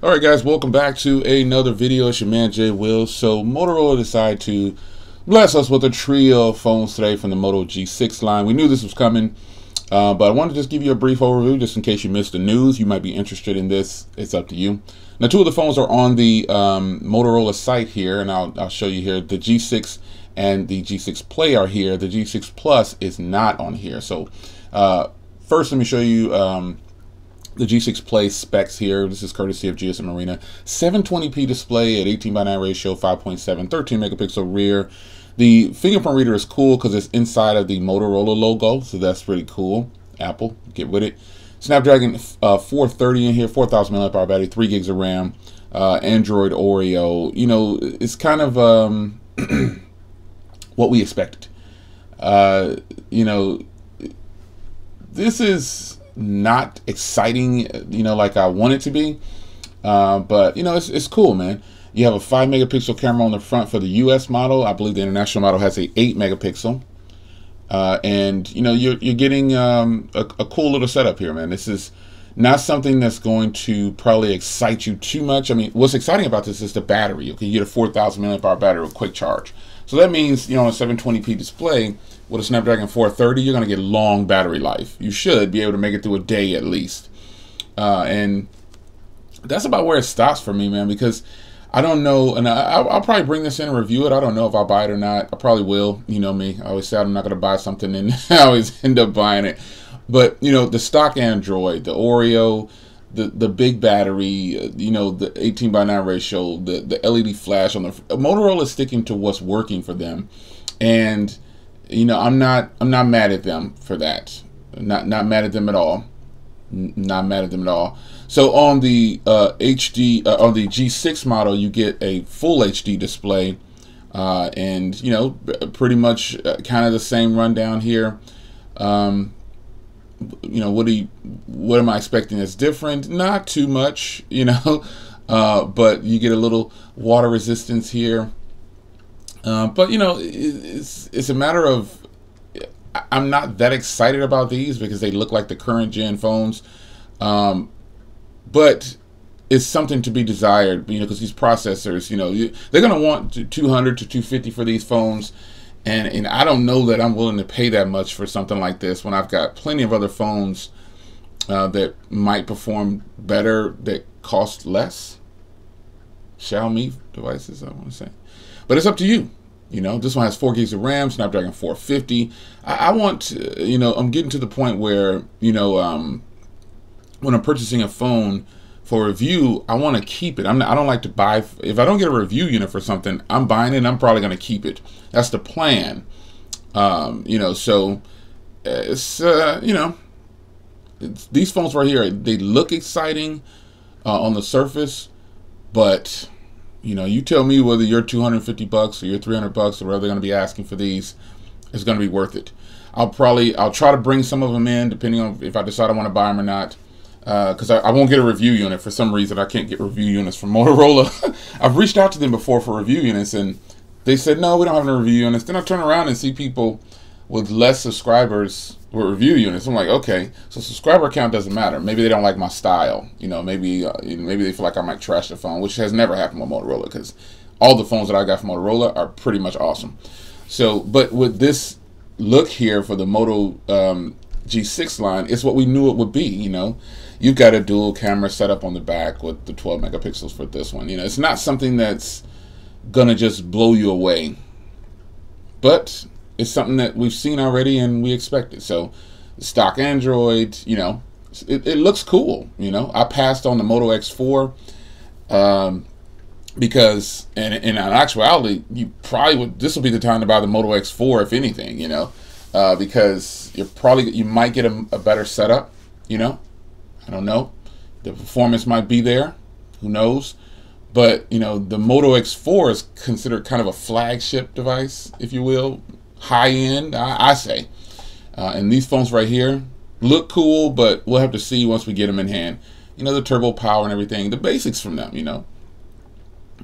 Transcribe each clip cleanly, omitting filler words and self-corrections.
Alright guys, welcome back to another video. It's your man Jay Wills. So Motorola decided to bless us with a trio of phones today from the Moto G6 line. We knew this was coming, but I wanted to just give you a brief overview just in case you missed the news. You might be interested in this. It's up to you. Now, two of the phones are on the Motorola site here, and I'll show you here. The G6 and the G6 Play are here. The G6 Plus is not on here. So first, let me show you the G6 Play specs here. This is courtesy of GSM Marina. 720p display at 18:9 ratio, 5.7, 13 megapixel rear. The fingerprint reader is cool because it's inside of the Motorola logo, so that's pretty cool. Apple, get with it. Snapdragon 430 in here, 4,000 mAh battery, 3 gigs of RAM. Android Oreo. You know, it's kind of what we expected. You know, this is not exciting, you know, like I want it to be, but you know, it's cool, man. You have a 5 megapixel camera on the front for the US model. I believe the international model has a 8 megapixel, and you know, you're getting a cool little setup here, man. This is not something that's going to probably excite you too much. I mean, what's exciting about this is the battery. Okay, you get a 4,000 mAh battery with quick charge, so that means, you know, on a 720p display with a Snapdragon 430, you're going to get long battery life. You should be able to make it through a day at least. And that's about where it stops for me, man, because I don't know, and I'll probably bring this in and review it. I don't know if I'll buy it or not. I probably will. You know me. I always say I'm not going to buy something, and I always end up buying it. But, you know, the stock Android, the Oreo, the big battery, you know, the 18:9 ratio, the LED flash on the Motorola is sticking to what's working for them. And you know, I'm not mad at them for that. Not mad at them at all. Not mad at them at all. So on the HD on the G6 model, you get a full HD display, and you know, pretty much kind of the same rundown here. You know, what am I expecting that's different? Not too much, you know, but you get a little water resistance here. But you know, it's a matter of, I'm not that excited about these because they look like the current gen phones, but it's something to be desired, you know, because these processors, you know, they're going to want 200 to 250 for these phones, and I don't know that I'm willing to pay that much for something like this when I've got plenty of other phones that might perform better that cost less. Xiaomi devices, I want to say. But it's up to you. You know, this one has 4 gigs of RAM, Snapdragon 450. I want, you know, I'm getting to the point where, you know, when I'm purchasing a phone for review, I want to keep it. I don't like to buy, if I don't get a review unit for something, I'm buying it and I'm probably going to keep it. That's the plan. You know, so it's, you know, these phones right here, they look exciting on the surface, but you know, you tell me whether you're 250 bucks or you're 300 bucks or whatever they're going to be asking for these, it's going to be worth it. I'll try to bring some of them in depending on if I decide I want to buy them or not, because I won't get a review unit for some reason. I can't get review units from Motorola. I've reached out to them before for review units and they said, no, we don't have any review units. Then I turn around and see people with less subscribers with review units. I'm like, okay, so subscriber count doesn't matter. Maybe they don't like my style. You know, maybe they feel like I might trash the phone, which has never happened with Motorola because all the phones that I got from Motorola are pretty much awesome. So, but with this look here for the Moto G6 line, it's what we knew it would be. You know, you've got a dual camera setup on the back with the 12 megapixels for this one. You know, it's not something that's gonna just blow you away, but it's something that we've seen already and we expect it. So stock Android, you know, it looks cool. You know, I passed on the Moto X4 because, and in actuality, you probably would, this will be the time to buy the Moto X4 if anything, you know, because you might get a better setup, you know, I don't know. The performance might be there, who knows. But, you know, the Moto X4 is considered kind of a flagship device, if you will. High-end, I say. And these phones right here look cool, but we'll have to see once we get them in hand. You know, the turbo power and everything, the basics from them, you know.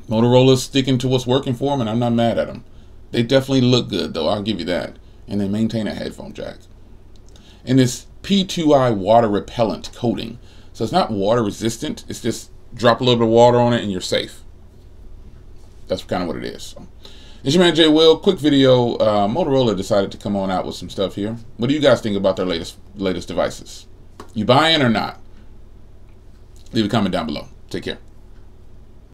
Motorola's sticking to what's working for them, and I'm not mad at them. They definitely look good, though, I'll give you that. And they maintain a headphone jack. And this P2I water repellent coating. So it's not water resistant, it's just drop a little bit of water on it, and you're safe. That's kind of what it is. So, it's your man Jay Will. Quick video. Motorola decided to come on out with some stuff here. What do you guys think about their latest devices? You buying or not? Leave a comment down below. Take care.